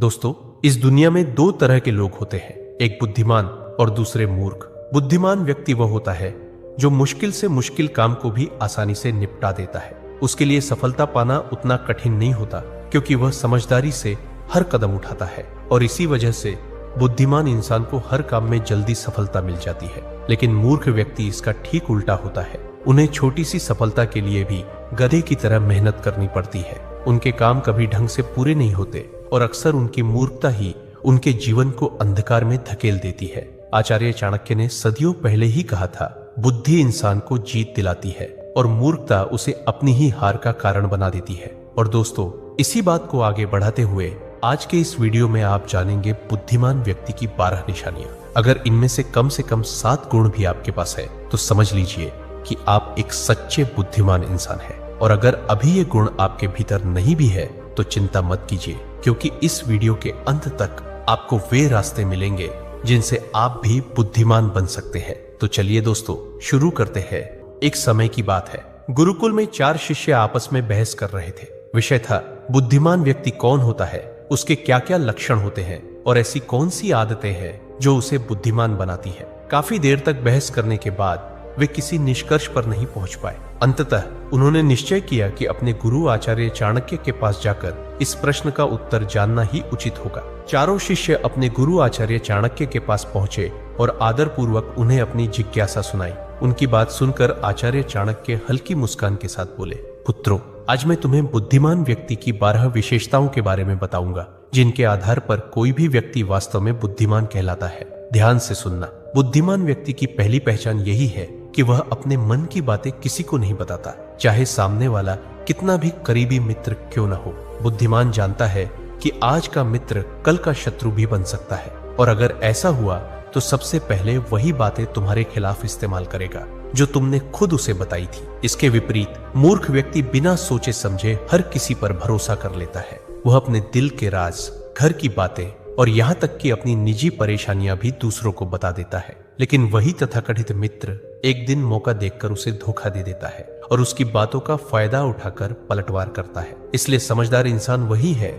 दोस्तों, इस दुनिया में दो तरह के लोग होते हैं, एक बुद्धिमान और दूसरे मूर्ख। बुद्धिमान व्यक्ति वह होता है जो मुश्किल से मुश्किल काम को भी आसानी से निपटा देता है। उसके लिए सफलता पाना उतना कठिन नहीं होता, क्योंकि वह समझदारी से हर कदम उठाता है और इसी वजह से बुद्धिमान इंसान को हर काम में जल्दी सफलता मिल जाती है। लेकिन मूर्ख व्यक्ति इसका ठीक उल्टा होता है। उन्हें छोटी सी सफलता के लिए भी गधे की तरह मेहनत करनी पड़ती है। उनके काम कभी ढंग से पूरे नहीं होते और अक्सर उनकी मूर्खता ही उनके जीवन को अंधकार में धकेल देती है। आचार्य चाणक्य ने सदियों पहले ही कहा था, बुद्धि इंसान को जीत दिलाती है और मूर्खता उसे अपनी ही हार का कारण बना देती है। और दोस्तों, इसी बात को आगे बढ़ाते हुए आज के इस वीडियो में आप जानेंगे बुद्धिमान व्यक्ति की 12 निशानियां। अगर इनमें से कम 7 गुण भी आपके पास है तो समझ लीजिए कि आप एक सच्चे बुद्धिमान इंसान हैं। और अगर अभी ये गुण आपके भीतर नहीं भी है तो चिंता मत कीजिए, क्योंकि इस वीडियो के अंत तक आपको वे रास्ते मिलेंगे जिनसे आप भी बुद्धिमान बन सकते हैं। तो चलिए दोस्तों, शुरू करते हैं। एक समय की बात है, गुरुकुल में 4 शिष्य आपस में बहस कर रहे थे। विषय था, बुद्धिमान व्यक्ति कौन होता है, उसके क्या क्या लक्षण होते हैं और ऐसी कौन सी आदतें हैं जो उसे बुद्धिमान बनाती है। काफी देर तक बहस करने के बाद वे किसी निष्कर्ष पर नहीं पहुंच पाए। अंततः उन्होंने निश्चय किया कि अपने गुरु आचार्य चाणक्य के पास जाकर इस प्रश्न का उत्तर जानना ही उचित होगा। चारों शिष्य अपने गुरु आचार्य चाणक्य के पास पहुंचे और आदर पूर्वक उन्हें अपनी जिज्ञासा सुनाई। उनकी बात सुनकर आचार्य चाणक्य हल्की मुस्कान के साथ बोले, पुत्रों, आज मैं तुम्हें बुद्धिमान व्यक्ति की 12 विशेषताओं के बारे में बताऊंगा, जिनके आधार पर कोई भी व्यक्ति वास्तव में बुद्धिमान कहलाता है। ध्यान से सुनना। बुद्धिमान व्यक्ति की पहली पहचान यही है कि वह अपने मन की बातें किसी को नहीं बताता, चाहे सामने वाला कितना भी करीबी मित्र क्यों न हो। बुद्धिमान जानता है कि आज का मित्र कल का शत्रु भी बन सकता है, और अगर ऐसा हुआ तो सबसे पहले वही बातें तुम्हारे खिलाफ इस्तेमाल करेगा जो तुमने खुद उसे बताई थी। इसके विपरीत मूर्ख व्यक्ति बिना सोचे समझे हर किसी पर भरोसा कर लेता है। वह अपने दिल के राज, घर की बातें और यहाँ तक कि अपनी निजी परेशानियां भी दूसरों को बता देता है। लेकिन वही तथाकथित मित्र एक दिन मौका देखकर उसे धोखा दे देता है और उसकी बातों का फायदा उठाकर पलटवार करता है। इसलिए समझदार इंसान वही है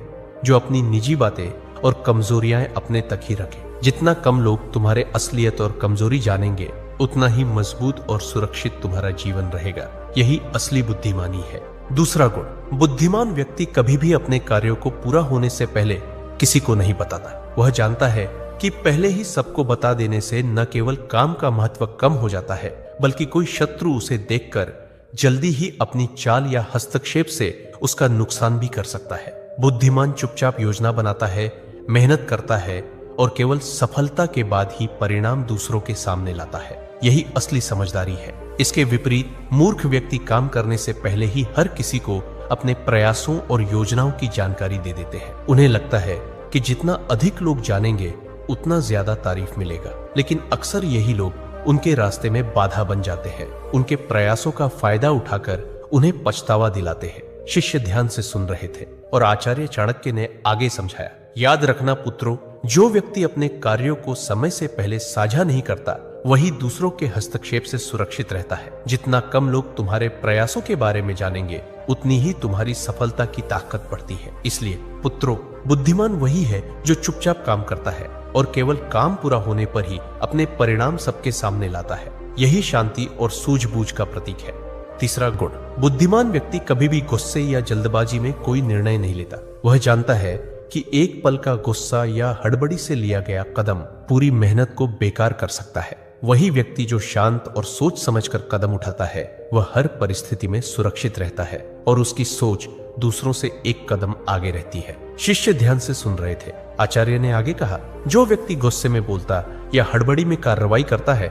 जो अपनी निजी बातें और कमजोरियां अपने तक ही रखे। जितना कम लोग तुम्हारे असलियत और कमजोरी जानेंगे, उतना ही मजबूत और सुरक्षित तुम्हारा जीवन रहेगा। यही असली बुद्धिमानी है। दूसरा गुण, बुद्धिमान व्यक्ति कभी भी अपने कार्यों को पूरा होने से पहले किसी को नहीं बताता। वह जानता है कि पहले ही सबको बता देने से न केवल काम का महत्व कम हो जाता है, बल्कि कोई शत्रु उसे देखकर जल्दी ही अपनी चाल या हस्तक्षेप से उसका नुकसान भी कर सकता है। बुद्धिमान चुपचाप योजना बनाता है, मेहनत करता है और केवल सफलता के बाद ही परिणाम दूसरों के सामने लाता है। यही असली समझदारी है। इसके विपरीत मूर्ख व्यक्ति काम करने से पहले ही हर किसी को अपने प्रयासों और योजनाओं की जानकारी दे देते हैं। उन्हें लगता है कि जितना अधिक लोग जानेंगे उतना ज्यादा तारीफ मिलेगा, लेकिन अक्सर यही लोग उनके रास्ते में बाधा बन जाते हैं। उनके प्रयासों का फायदा उठाकर उन्हें पछतावा दिलाते हैं। शिष्य ध्यान से सुन रहे थे और आचार्य चाणक्य ने आगे समझाया, याद रखना पुत्रों, जो व्यक्ति अपने कार्यों को समय से पहले साझा नहीं करता, वही दूसरों के हस्तक्षेप से सुरक्षित रहता है। जितना कम लोग तुम्हारे प्रयासों के बारे में जानेंगे, उतनी ही तुम्हारी सफलता की ताकत बढ़ती है। इसलिए पुत्रों, बुद्धिमान वही है जो चुपचाप काम करता है और केवल काम पूरा होने पर ही अपने परिणाम सबके सामने लाता है। यही शांति और सूझबूझ का प्रतीक है। तीसरा गुण, बुद्धिमान व्यक्ति कभी भी गुस्से या जल्दबाजी में कोई निर्णय नहीं लेता। वह जानता है कि एक पल का गुस्सा या हड़बड़ी से लिया गया कदम पूरी मेहनत को बेकार कर सकता है। वही व्यक्ति जो शांत और सोच समझकर कदम उठाता है, वह हर परिस्थिति में सुरक्षित रहता है और उसकी सोच दूसरों से एक कदम आगे रहती है। शिष्य ध्यान से सुन रहे थे। आचार्य ने आगे कहा, जो व्यक्ति गुस्से में बोलता या हड़बड़ी में कार्रवाई करता है,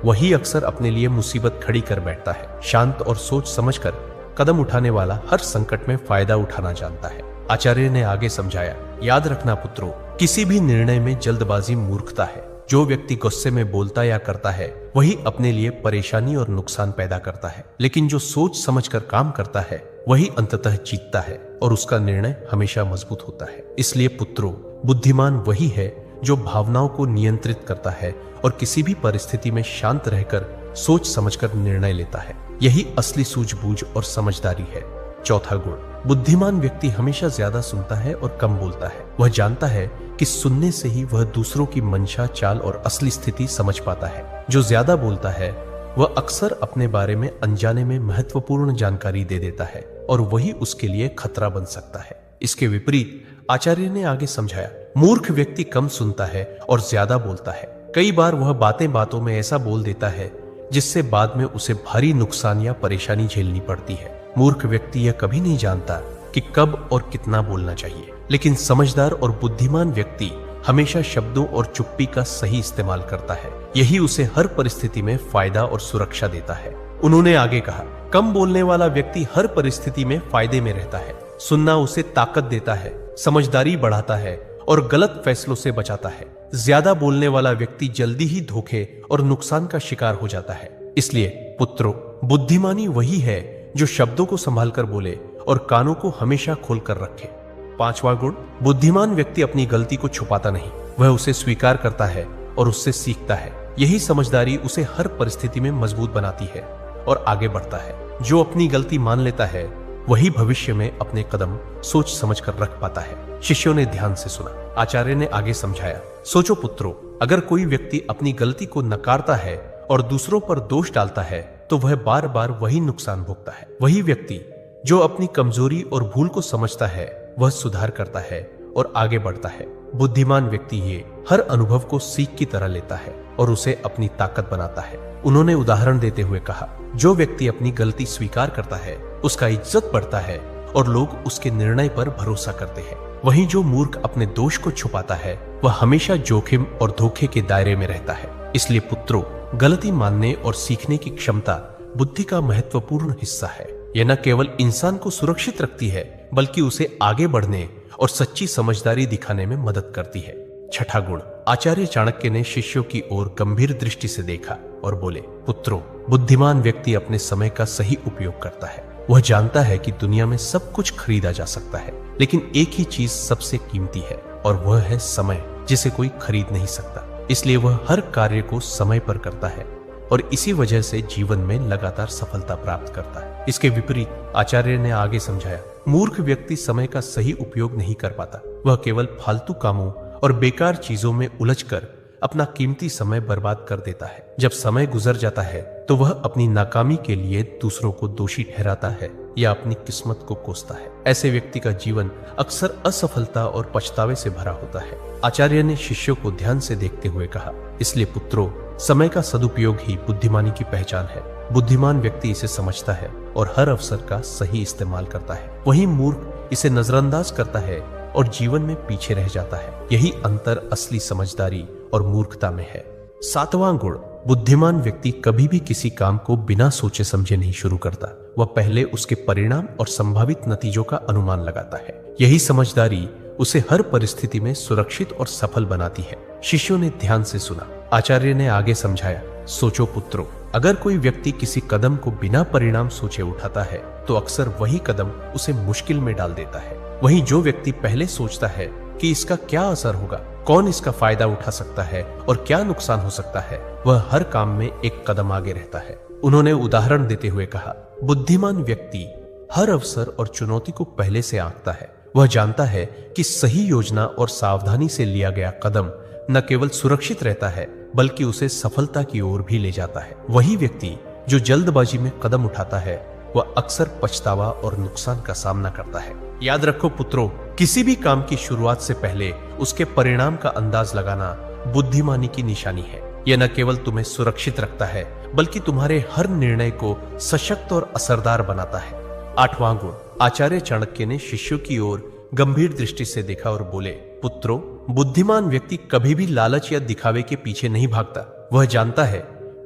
वही अक्सर अपने लिए मुसीबत खड़ी कर बैठता है। शांत और सोच समझकर कदम उठाने वाला हर संकट में फायदा उठाना जानता है। आचार्य ने आगे समझाया, याद रखना पुत्रों, किसी भी निर्णय में जल्दबाजी मूर्खता है। जो व्यक्ति गुस्से में बोलता या करता है, वही अपने लिए परेशानी और नुकसान पैदा करता है। लेकिन जो सोच समझकर काम करता है, वही अंततः जीतता है और उसका निर्णय हमेशा मजबूत होता है। इसलिए पुत्रों, बुद्धिमान वही है जो भावनाओं को नियंत्रित करता है और किसी भी परिस्थिति में शांत रहकर सोच समझकर निर्णय लेता है। यही असली सूझबूझ और समझदारी है। चौथा गुण, बुद्धिमान व्यक्ति हमेशा ज्यादा सुनता है और कम बोलता है। वह जानता है कि सुनने से ही वह दूसरों की मंशा, चाल और असली स्थिति समझ पाता है। जो ज्यादा बोलता है वह अक्सर अपने बारे में अनजाने में महत्वपूर्ण जानकारी दे देता है और वही उसके लिए खतरा बन सकता है। इसके विपरीत आचार्य ने आगे समझाया, मूर्ख व्यक्ति कम सुनता है और ज्यादा बोलता है। कई बार वह बातें बातों में ऐसा बोल देता है जिससे बाद में उसे भारी नुकसान या परेशानी झेलनी पड़ती है। मूर्ख व्यक्ति यह कभी नहीं जानता कि कब और कितना बोलना चाहिए, लेकिन समझदार और बुद्धिमान व्यक्ति हमेशा शब्दों और चुप्पी का सही इस्तेमाल करता है। यही उसे हर परिस्थिति में फायदा और सुरक्षा देता है। उन्होंने आगे कहा, कम बोलने वाला व्यक्ति हर परिस्थिति में फायदे में रहता है। सुनना उसे ताकत देता है, समझदारी बढ़ाता है और गलत फैसलों से बचाता है। ज्यादा बोलने वाला व्यक्ति जल्दी ही धोखे और नुकसान का शिकार हो जाता है। इसलिए पुत्रों, बुद्धिमानी वही है जो शब्दों को संभाल कर बोले और कानों को हमेशा खोलकर रखे। 5वां गुण, बुद्धिमान व्यक्ति अपनी गलती को छुपाता नहीं, वह उसे स्वीकार करता है और उससे सीखता है। यही समझदारी उसे हर परिस्थिति में मजबूत बनाती है और आगे बढ़ता है। जो अपनी गलती मान लेता है वही भविष्य में अपने कदम सोच समझ कर रख पाता है। शिष्यों ने ध्यान से सुना। आचार्य ने आगे समझाया, सोचो पुत्रों, अगर कोई व्यक्ति अपनी गलती को नकारता है और दूसरों पर दोष डालता है तो वह बार बार वही नुकसान भोगता है। वही व्यक्ति जो अपनी कमजोरी और भूल को समझता है वह सुधार करता है और आगे बढ़ता है। बुद्धिमान व्यक्ति ये हर अनुभव को सीख की तरह लेता है और उसे अपनी ताकत बनाता है। उन्होंने उदाहरण देते हुए कहा, जो व्यक्ति अपनी गलती स्वीकार करता है उसका इज्जत बढ़ता है और लोग उसके निर्णय पर भरोसा करते हैं। वहीं जो मूर्ख अपने दोष को छुपाता है वह हमेशा जोखिम और धोखे के दायरे में रहता है। इसलिए पुत्रों, गलती मानने और सीखने की क्षमता बुद्धि का महत्वपूर्ण हिस्सा है। यह न केवल इंसान को सुरक्षित रखती है बल्कि उसे आगे बढ़ने और सच्ची समझदारी दिखाने में मदद करती है। 6ठा गुण, आचार्य चाणक्य ने शिष्यों की ओर गंभीर दृष्टि से देखा और बोले, पुत्रों, बुद्धिमान व्यक्ति अपने समय का सही उपयोग करता है। वह जानता है कि दुनिया में सब कुछ खरीदा जा सकता है, लेकिन एक ही चीज सबसे कीमती है और वह है समय, जिसे कोई खरीद नहीं सकता। इसलिए वह हर कार्य को समय पर करता है और इसी वजह से जीवन में लगातार सफलता प्राप्त करता है। इसके विपरीत आचार्य ने आगे समझाया, मूर्ख व्यक्ति समय का सही उपयोग नहीं कर पाता। वह केवल फालतू कामों और बेकार चीजों में उलझकर अपना कीमती समय बर्बाद कर देता है। जब समय गुजर जाता है तो वह अपनी नाकामी के लिए दूसरों को दोषी ठहराता है या अपनी किस्मत को कोसता है। ऐसे व्यक्ति का जीवन अक्सर असफलता और पछतावे से भरा होता है। आचार्य ने शिष्यों को ध्यान से देखते हुए कहा, इसलिए पुत्रों, समय का सदुपयोग ही बुद्धिमानी की पहचान है। बुद्धिमान व्यक्ति इसे समझता है और हर अवसर का सही इस्तेमाल करता है। वहीं मूर्ख इसे नजरअंदाज करता है और जीवन में पीछे रह जाता है। यही अंतर असली समझदारी और मूर्खता में है। 7वां गुण, बुद्धिमान व्यक्ति कभी भी किसी काम को बिना सोचे समझे नहीं शुरू करता। वह पहले उसके परिणाम और संभावित नतीजों का अनुमान लगाता है। यही समझदारी उसे हर परिस्थिति में सुरक्षित और सफल बनाती है। शिष्यों ने ध्यान से सुना। आचार्य ने आगे समझाया, सोचो पुत्रों, अगर कोई व्यक्ति किसी कदम को बिना परिणाम सोचे उठाता है तो अक्सर वही कदम उसे मुश्किल में डाल देता है। वहीं जो व्यक्ति पहले सोचता है कि इसका क्या असर होगा, कौन इसका फायदा उठा सकता है और क्या नुकसान हो सकता है, वह हर काम में एक कदम आगे रहता है। उन्होंने उदाहरण देते हुए कहा, बुद्धिमान व्यक्ति हर अवसर और चुनौती को पहले से आंकता है। वह जानता है कि सही योजना और सावधानी से लिया गया कदम न केवल सुरक्षित रहता है बल्कि उसे सफलता की ओर भी ले जाता है। वही व्यक्ति जो जल्दबाजी में कदम उठाता है वह अक्सर पछतावा और नुकसान का सामना करता है। याद रखो पुत्रों, किसी भी काम की शुरुआत से पहले उसके परिणाम का अंदाज लगाना बुद्धिमानी की निशानी है। यह न केवल तुम्हें सुरक्षित रखता है बल्कि तुम्हारे हर निर्णय को सशक्त और असरदार बनाता है। 8वां गुण, आचार्य चाणक्य ने शिष्यों की ओर गंभीर दृष्टि से देखा और बोले, पुत्रों, बुद्धिमान व्यक्ति कभी भी लालच या दिखावे के पीछे नहीं भागता। वह जानता है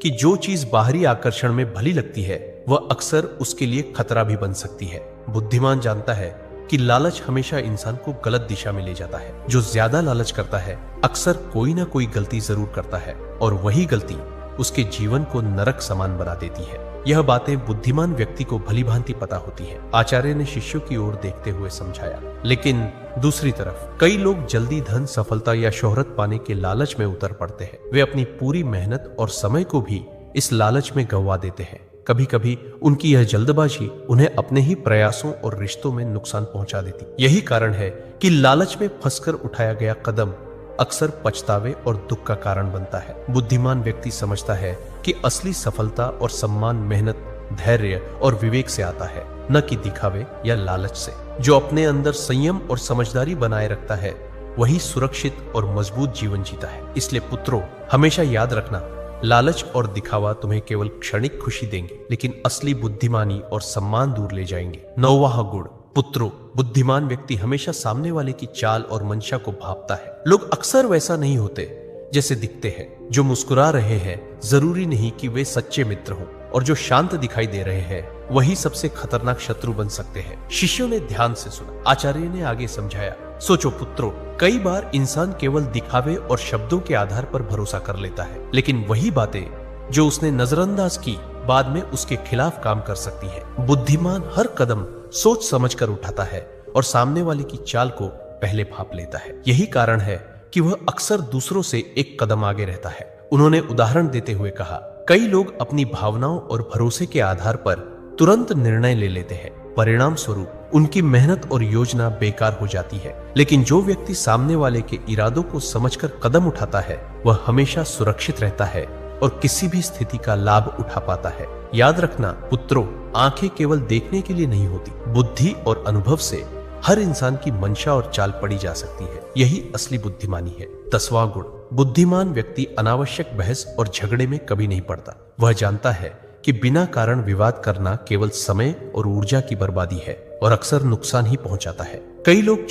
कि जो चीज बाहरी आकर्षण में भली लगती है वह अक्सर उसके लिए खतरा भी बन सकती है। बुद्धिमान जानता है कि लालच हमेशा इंसान को गलत दिशा में ले जाता है। जो ज्यादा लालच करता है अक्सर कोई ना कोई गलती जरूर करता है और वही गलती उसके जीवन को नरक समान बना देती है। यह बातें बुद्धिमान व्यक्ति को भली भांति पता होती है। आचार्य ने शिष्यों की ओर देखते हुए समझाया, लेकिन दूसरी तरफ कई लोग जल्दी धन, सफलता या शोहरत पाने के लालच में उतर पड़ते हैं। वे अपनी पूरी मेहनत और समय को भी इस लालच में गंवा देते हैं। कभी कभी उनकी यह जल्दबाजी उन्हें अपने ही प्रयासों और रिश्तों में नुकसान पहुंचा देती। यही कारण है कि लालच में फंसकर उठाया गया कदम अक्सर पछतावे और दुख का कारण बनता है। बुद्धिमान व्यक्ति समझता है कि असली सफलता और सम्मान मेहनत, धैर्य और विवेक से आता है, न कि दिखावे या लालच से। जो अपने अंदर संयम और समझदारी बनाए रखता है वही सुरक्षित और मजबूत जीवन जीता है। इसलिए पुत्रों, हमेशा याद रखना, लालच और दिखावा तुम्हें केवल क्षणिक खुशी देंगे, लेकिन असली बुद्धिमानी और सम्मान दूर ले जाएंगे। 9वां गुण, पुत्रों, बुद्धिमान व्यक्ति हमेशा सामने वाले की चाल और मंशा को भांपता है। लोग अक्सर वैसा नहीं होते जैसे दिखते हैं। जो मुस्कुरा रहे हैं जरूरी नहीं कि वे सच्चे मित्र हों, और जो शांत दिखाई दे रहे हैं वही सबसे खतरनाक शत्रु बन सकते हैं। शिष्यों ने ध्यान से सुना। आचार्य ने आगे समझाया, सोचो पुत्रों, कई बार इंसान केवल दिखावे और शब्दों के आधार पर भरोसा कर लेता है, लेकिन वही बातें जो उसने नजरअंदाज की बाद में उसके खिलाफ काम कर सकती है। बुद्धिमान हर कदम सोच समझ कर उठाता है और सामने वाले की चाल को पहले भांप लेता है। यही कारण है कि वह अक्सर दूसरों से एक कदम आगे रहता है। उन्होंने उदाहरण देते हुए कहा, कई लोग अपनी भावनाओं और भरोसे के आधार पर तुरंत निर्णय ले लेते हैं। परिणाम स्वरूप उनकी मेहनत और योजना बेकार हो जाती है। लेकिन जो व्यक्ति सामने वाले के इरादों को समझकर कदम उठाता है वह हमेशा सुरक्षित रहता है और किसी भी स्थिति का लाभ उठा पाता है। याद रखना पुत्रों, आंखें केवल देखने के लिए नहीं होती। बुद्धि और अनुभव से हर इंसान की मंशा और चाल पड़ी जा सकती है। यही असली बुद्धिमानी है। 10वां गुण, बुद्धिमान व्यक्ति अनावश्यक बहस और झगड़े में कभी नहीं पड़ता। वह जानता है कि बिना कारण विवाद करना केवल समय और ऊर्जा की बर्बादी है और अक्सर नुकसान ही पहुंचाता है। कई लोग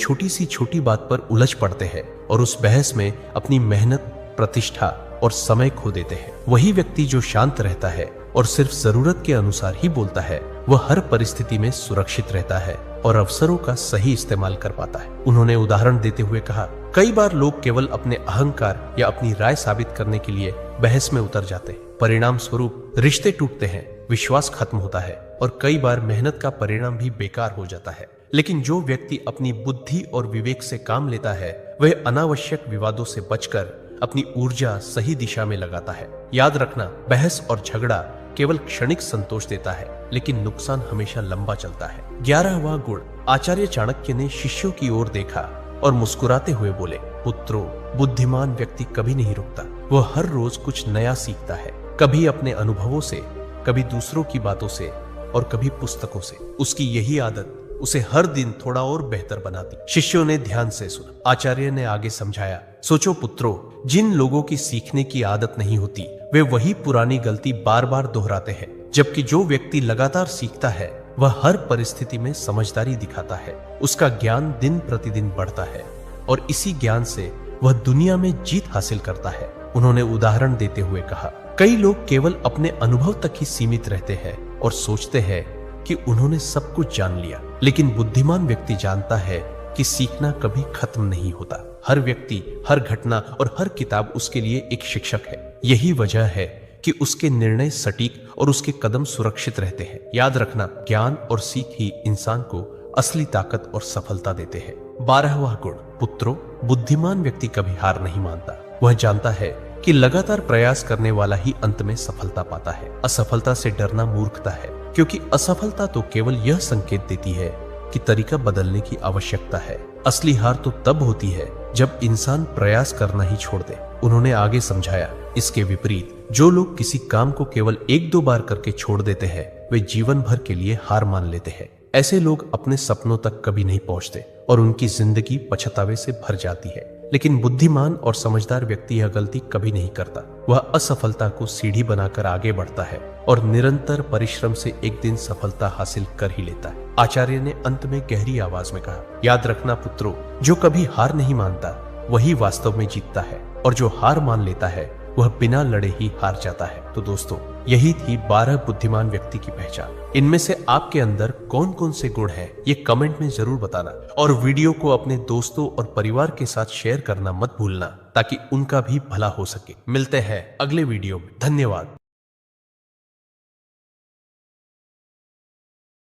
छोटी बात पर उलझ पड़ते हैं और उस बहस में अपनी मेहनत, प्रतिष्ठा और समय खो देते हैं। वही व्यक्ति जो शांत रहता है और सिर्फ जरूरत के अनुसार ही बोलता है वह हर परिस्थिति में सुरक्षित रहता है और अवसरों का सही इस्तेमाल कर पाता है। उन्होंने उदाहरण देते हुए कहा, कई बार लोग केवल अपने अहंकार या अपनी राय साबित करने के लिए बहस में उतर जाते हैं। परिणाम स्वरूप रिश्ते टूटते हैं, विश्वास खत्म होता है और कई बार मेहनत का परिणाम भी बेकार हो जाता है। लेकिन जो व्यक्ति अपनी बुद्धि और विवेक से काम लेता है वह अनावश्यक विवादों से बचकर अपनी ऊर्जा सही दिशा में लगाता है। याद रखना, बहस और झगड़ा केवल क्षणिक संतोष देता है, लेकिन नुकसान हमेशा लंबा चलता है। 11वां गुण, आचार्य चाणक्य ने शिष्यों की ओर देखा और मुस्कुराते हुए बोले, पुत्रों, बुद्धिमान व्यक्ति कभी नहीं रुकता। वह हर रोज कुछ नया सीखता है, कभी अपने अनुभवों से, कभी दूसरों की बातों से और कभी पुस्तकों से। उसकी यही आदत उसे हर दिन थोड़ा और बेहतर बनाती। शिष्यों ने ध्यान से सुना। आचार्य ने आगे समझाया, सोचो पुत्रों, जिन लोगों की सीखने की आदत नहीं होती वे वही पुरानी गलती बार बार दोहराते हैं, जबकि जो व्यक्ति लगातार सीखता है वह हर परिस्थिति में समझदारी दिखाता है। उसका ज्ञान दिन प्रतिदिन बढ़ता है और इसी ज्ञान से वह दुनिया में जीत हासिल करता है। उन्होंने उदाहरण देते हुए कहा, कई लोग केवल अपने अनुभव तक ही सीमित रहते हैं और सोचते हैं कि उन्होंने सब कुछ जान लिया, लेकिन बुद्धिमान व्यक्ति जानता है कि सीखना कभी खत्म नहीं होता। हर व्यक्ति, हर घटना और हर किताब उसके लिए एक शिक्षक है। यही वजह है कि उसके निर्णय सटीक और उसके कदम सुरक्षित रहते हैं। याद रखना, ज्ञान और सीख ही इंसान को असली ताकत और सफलता देते हैं। 12वां गुण, पुत्रों, बुद्धिमान व्यक्ति कभी हार नहीं मानता। वह जानता है कि लगातार प्रयास करने वाला ही अंत में सफलता पाता है। असफलता से डरना मूर्खता है, क्योंकि असफलता तो केवल यह संकेत देती है कि तरीका बदलने की आवश्यकता है। असली हार तो तब होती है जब इंसान प्रयास करना ही छोड़ दे। उन्होंने आगे समझाया, इसके विपरीत जो लोग किसी काम को केवल 1-2 बार करके छोड़ देते हैं वे जीवन भर के लिए हार मान लेते हैं। ऐसे लोग अपने सपनों तक कभी नहीं पहुंचते और उनकी जिंदगी पछतावे से भर जाती है। लेकिन बुद्धिमान और समझदार व्यक्ति यह गलती कभी नहीं करता। वह असफलता को सीढ़ी बनाकर आगे बढ़ता है और निरंतर परिश्रम से एक दिन सफलता हासिल कर ही लेता है। आचार्य ने अंत में गहरी आवाज में कहा, याद रखना पुत्रों, जो कभी हार नहीं मानता वही वास्तव में जीतता है और जो हार मान लेता है वह बिना लड़े ही हार जाता है। तो दोस्तों, यही थी 12 बुद्धिमान व्यक्ति की पहचान। इनमें से आपके अंदर कौन कौन से गुण हैं ये कमेंट में जरूर बताना और वीडियो को अपने दोस्तों और परिवार के साथ शेयर करना मत भूलना ताकि उनका भी भला हो सके। मिलते हैं अगले वीडियो में। धन्यवाद।